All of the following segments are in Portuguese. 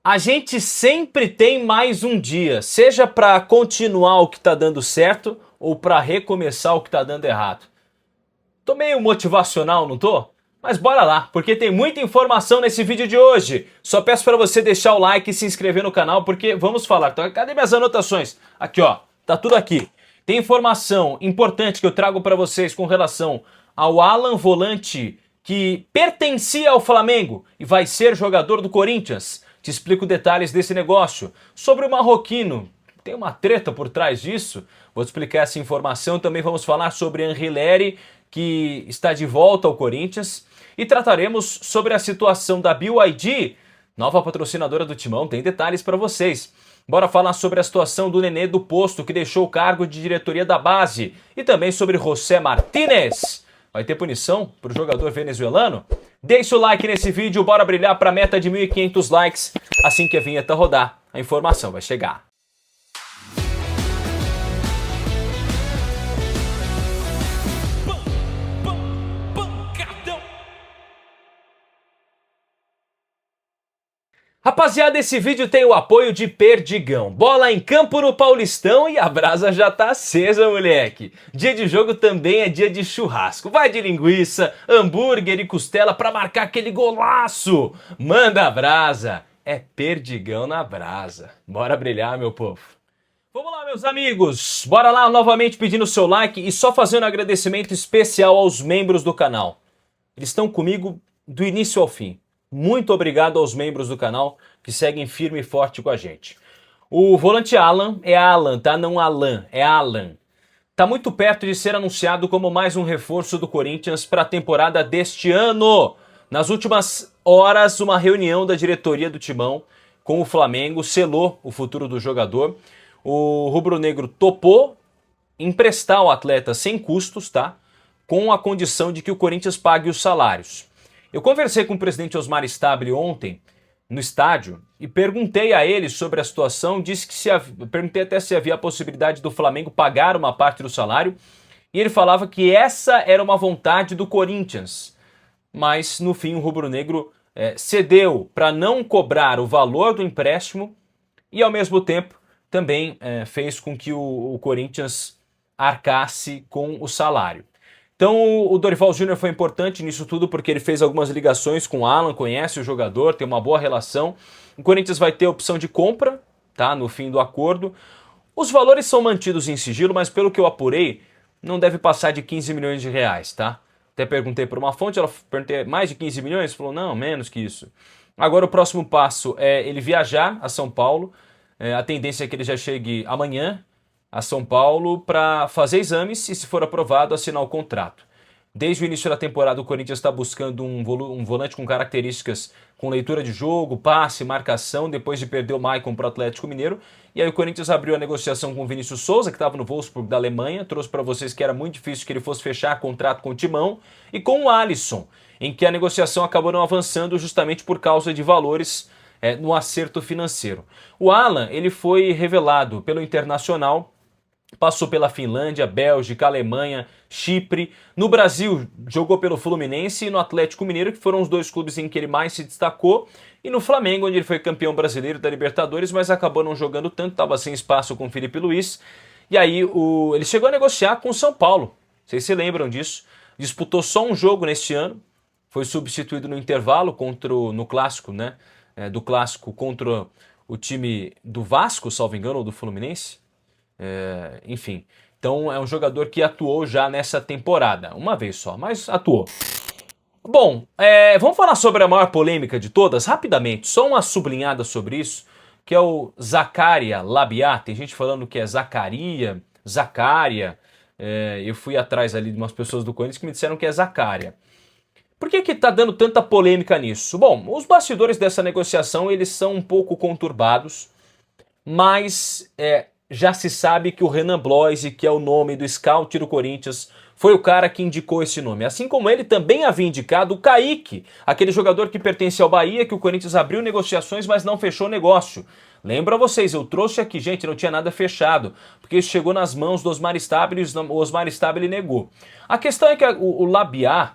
A gente sempre tem mais um dia, seja para continuar o que tá dando certo ou para recomeçar o que tá dando errado. Tô meio motivacional, não tô? Mas bora lá, porque tem muita informação nesse vídeo de hoje. Só peço para você deixar o like e se inscrever no canal, porque vamos falar. Então, cadê minhas anotações? Aqui, ó, tá tudo aqui. Tem informação importante que eu trago para vocês com relação ao Alan Volante, que pertencia ao Flamengo e vai ser jogador do Corinthians. Te explico detalhes desse negócio. Sobre o marroquino, tem uma treta por trás disso. Vou te explicar essa informação. Também vamos falar sobre Anrileri, que está de volta ao Corinthians. E trataremos sobre a situação da BYD, nova patrocinadora do Timão. Tem detalhes para vocês. Bora falar sobre a situação do Nenê do Posto, que deixou o cargo de diretoria da base. E também sobre José Martínez. Vai ter punição para o jogador venezuelano? Deixa o like nesse vídeo, bora brilhar para a meta de 1.500 likes. Assim que a vinheta rodar, a informação vai chegar. Rapaziada, esse vídeo tem o apoio de Perdigão. Bola em campo no Paulistão e a brasa já tá acesa, moleque. Dia de jogo também é dia de churrasco. Vai de linguiça, hambúrguer e costela pra marcar aquele golaço. Manda a brasa. É Perdigão na brasa. Bora brilhar, meu povo. Vamos lá, meus amigos. Bora lá novamente pedindo o seu like e só fazendo um agradecimento especial aos membros do canal. Eles estão comigo do início ao fim. Muito obrigado aos membros do canal que seguem firme e forte com a gente. O volante Alan, é Alan, tá? Não Alan, é Alan. Tá muito perto de ser anunciado como mais um reforço do Corinthians para a temporada deste ano. Nas últimas horas, uma reunião da diretoria do Timão com o Flamengo selou o futuro do jogador. O rubro-negro topou emprestar o atleta sem custos, tá? Com a condição de que o Corinthians pague os salários. Eu conversei com o presidente Osmar Stabile ontem, no estádio, e perguntei a ele sobre a situação, disse que perguntei até se havia a possibilidade do Flamengo pagar uma parte do salário, e ele falava que essa era uma vontade do Corinthians. Mas, no fim, o rubro-negro cedeu para não cobrar o valor do empréstimo e, ao mesmo tempo, também fez com que o Corinthians arcasse com o salário. Então o Dorival Júnior foi importante nisso tudo porque ele fez algumas ligações com o Alan, conhece o jogador, tem uma boa relação. O Corinthians vai ter opção de compra, tá, no fim do acordo. Os valores são mantidos em sigilo, mas pelo que eu apurei, não deve passar de 15 milhões de reais, tá? Até perguntei para uma fonte, ela perguntei mais de 15 milhões? Falou, não, menos que isso. Agora o próximo passo é ele viajar a São Paulo. A tendência é que ele já chegue amanhã a São Paulo para fazer exames e, se for aprovado, assinar o contrato. Desde o início da temporada, o Corinthians está buscando um volante com características com leitura de jogo, passe, marcação, depois de perder o Maicon para o Atlético Mineiro. E aí o Corinthians abriu a negociação com o Vinícius Souza, que estava no Wolfsburg da Alemanha, trouxe para vocês que era muito difícil que ele fosse fechar contrato com o Timão, e com o Alisson, em que a negociação acabou não avançando justamente por causa de valores no acerto financeiro. O Alan, ele foi revelado pelo Internacional, passou pela Finlândia, Bélgica, Alemanha, Chipre. No Brasil, jogou pelo Fluminense e no Atlético Mineiro, que foram os dois clubes em que ele mais se destacou. E no Flamengo, onde ele foi campeão brasileiro da Libertadores, mas acabou não jogando tanto, estava sem espaço com o Felipe Luiz. E aí ele chegou a negociar com o São Paulo. Vocês se lembram disso? Disputou só um jogo neste ano. Foi substituído no intervalo no clássico, né? Do clássico contra o time do Vasco, salvo engano, ou do Fluminense. Enfim, então é um jogador que atuou já nessa temporada, uma vez só, mas atuou. Bom, vamos falar sobre a maior polêmica de todas, rapidamente, só uma sublinhada sobre isso, que é o Zaccaria Labiat. Tem gente falando que é Zaccaria, eu fui atrás ali de umas pessoas do Corinthians que me disseram que é Zaccaria. Por que que tá dando tanta polêmica nisso? Bom, os bastidores dessa negociação, eles são um pouco conturbados, mas já se sabe que o Renan Bloise, que é o nome do scout do Corinthians, foi o cara que indicou esse nome. Assim como ele também havia indicado o Kaique, aquele jogador que pertence ao Bahia, que o Corinthians abriu negociações, mas não fechou negócio. Lembro a vocês, eu trouxe aqui, gente, não tinha nada fechado, porque isso chegou nas mãos do Osmar Stabile e o Osmar Stabile negou. A questão é que o Labiat,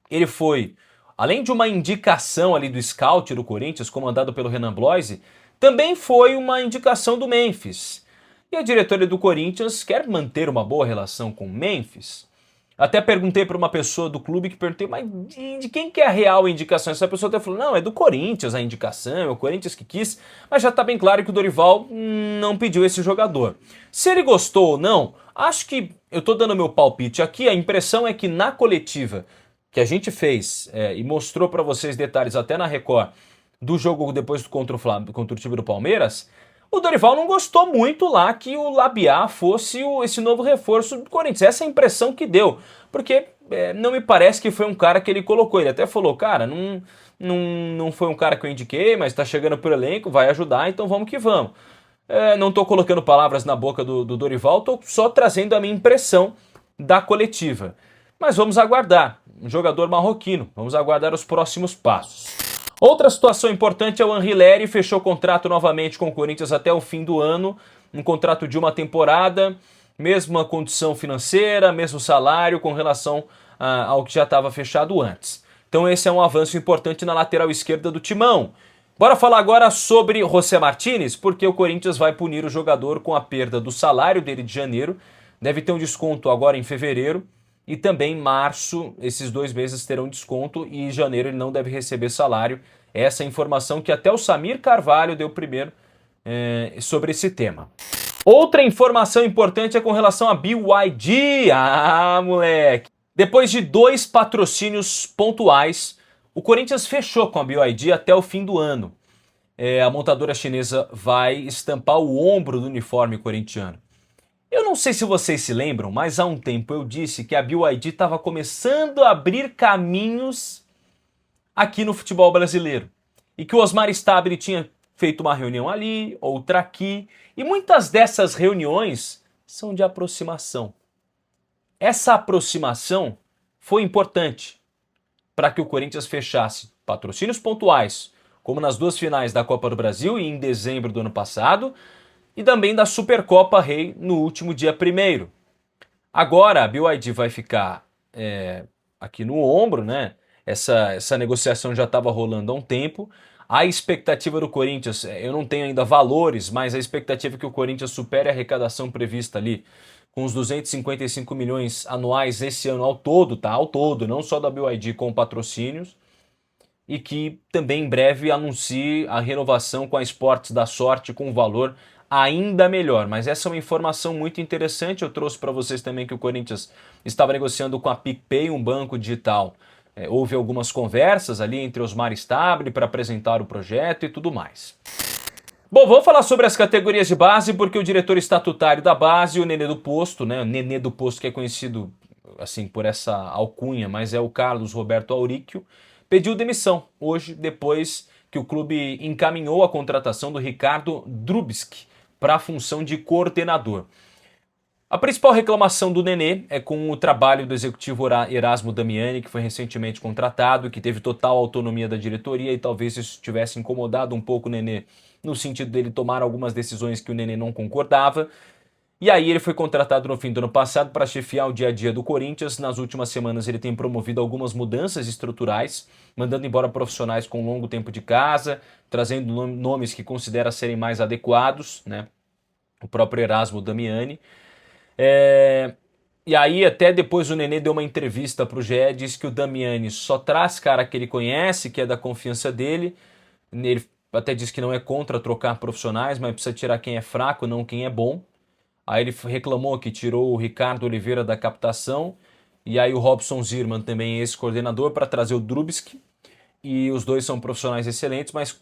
ele foi além de uma indicação ali do scout do Corinthians, comandado pelo Renan Bloise, também foi uma indicação do Memphis. E a diretoria do Corinthians quer manter uma boa relação com o Memphis. Até perguntei para uma pessoa do clube que perguntei, mas de quem que é a real indicação? Essa pessoa até falou, não, é do Corinthians a indicação, é o Corinthians que quis, mas já está bem claro que o Dorival não pediu esse jogador. Se ele gostou ou não, acho que eu estou dando meu palpite aqui, a impressão é que na coletiva que a gente fez e mostrou para vocês detalhes até na Record do jogo depois contra o time do Palmeiras, o Dorival não gostou muito lá que o Labiat fosse esse novo reforço do Corinthians. Essa é a impressão que deu, porque não me parece que foi um cara que ele colocou. Ele até falou, cara, não foi um cara que eu indiquei, mas tá chegando pro elenco, vai ajudar, então vamos que vamos. Não tô colocando palavras na boca do Dorival, tô só trazendo a minha impressão da coletiva. Mas vamos aguardar, um jogador marroquino, vamos aguardar os próximos passos. Outra situação importante é o Henry Lery, fechou contrato novamente com o Corinthians até o fim do ano, um contrato de uma temporada, mesma condição financeira, mesmo salário com relação ao que já estava fechado antes. Então esse é um avanço importante na lateral esquerda do Timão. Bora falar agora sobre José Martínez, porque o Corinthians vai punir o jogador com a perda do salário dele de janeiro, deve ter um desconto agora em fevereiro, e também em março, esses 2 meses terão desconto e em janeiro ele não deve receber salário. Essa é a informação que até o Samir Carvalho deu primeiro sobre esse tema. Outra informação importante é com relação a BYD. Ah, moleque! Depois de 2 patrocínios pontuais, o Corinthians fechou com a BYD até o fim do ano. A montadora chinesa vai estampar o ombro do uniforme corintiano. Eu não sei se vocês se lembram, mas há um tempo eu disse que a BYD estava começando a abrir caminhos aqui no futebol brasileiro. E que o Osmar Stabile tinha feito uma reunião ali, outra aqui, e muitas dessas reuniões são de aproximação. Essa aproximação foi importante para que o Corinthians fechasse patrocínios pontuais, como nas 2 finais da Copa do Brasil e em dezembro do ano passado, e também da Supercopa Rei no último dia 1º. Agora a BYD vai ficar aqui no ombro, né? Essa negociação já estava rolando há um tempo. A expectativa do Corinthians, eu não tenho ainda valores, mas a expectativa é que o Corinthians supere a arrecadação prevista ali com os 255 milhões anuais esse ano ao todo, tá? Ao todo, não só da BYD com patrocínios. E que também em breve anuncie a renovação com a Esportes da Sorte com valor ainda melhor. Mas essa é uma informação muito interessante. Eu trouxe para vocês também que o Corinthians estava negociando com a PicPay, um banco digital. Houve algumas conversas ali entre Osmar Stabile para apresentar o projeto e tudo mais. Bom, vamos falar sobre as categorias de base, porque o diretor estatutário da base, o Nenê do Posto, né? O Nenê do Posto, que é conhecido assim por essa alcunha, mas é o Carlos Roberto Auríquio, pediu demissão hoje, depois que o clube encaminhou a contratação do Ricardo Drubski para a função de coordenador. A principal reclamação do Nenê é com o trabalho do executivo Erasmo Damiani, que foi recentemente contratado, que teve total autonomia da diretoria e talvez isso tivesse incomodado um pouco o Nenê, no sentido dele tomar algumas decisões que o Nenê não concordava. E aí ele foi contratado no fim do ano passado para chefiar o dia a dia do Corinthians. Nas últimas semanas ele tem promovido algumas mudanças estruturais, mandando embora profissionais com longo tempo de casa, trazendo nomes que considera serem mais adequados, né? O próprio Erasmo Damiani. E aí até depois o Nenê deu uma entrevista para o GE, disse que o Damiani só traz cara que ele conhece, que é da confiança dele. Ele até disse que não é contra trocar profissionais, mas precisa tirar quem é fraco, não quem é bom. Aí ele reclamou que tirou o Ricardo Oliveira da captação, e aí o Robson Zirman também é esse coordenador para trazer o Drubski, e os dois são profissionais excelentes, mas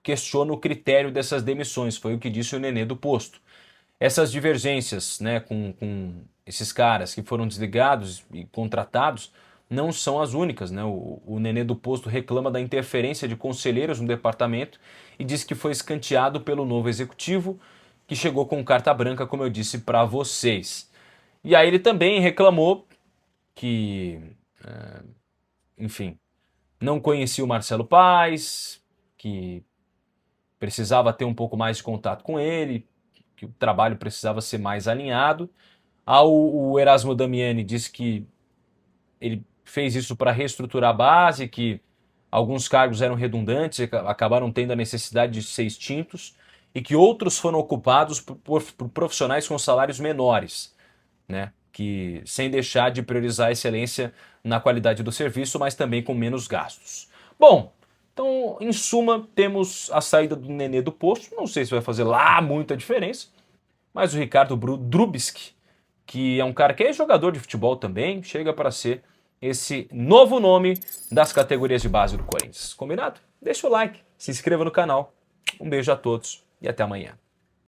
questiona o critério dessas demissões, foi o que disse o Nenê do Posto. Essas divergências, né, com esses caras que foram desligados e contratados não são as únicas, né? O Nenê do Posto reclama da interferência de conselheiros no departamento e diz que foi escanteado pelo novo executivo, que chegou com carta branca, como eu disse para vocês. E aí ele também reclamou que, enfim, não conhecia o Marcelo Paes, que precisava ter um pouco mais de contato com ele, que o trabalho precisava ser mais alinhado. O Erasmo Damiani disse que ele fez isso para reestruturar a base, que alguns cargos eram redundantes e acabaram tendo a necessidade de ser extintos, e que outros foram ocupados por profissionais com salários menores, né? Que sem deixar de priorizar a excelência na qualidade do serviço, mas também com menos gastos. Bom, então, em suma, temos a saída do Nenê do posto. Não sei se vai fazer lá muita diferença, mas o Ricardo Drubsky, que é um cara que é jogador de futebol também, chega para ser esse novo nome das categorias de base do Corinthians. Combinado? Deixa o like, se inscreva no canal. Um beijo a todos e até amanhã.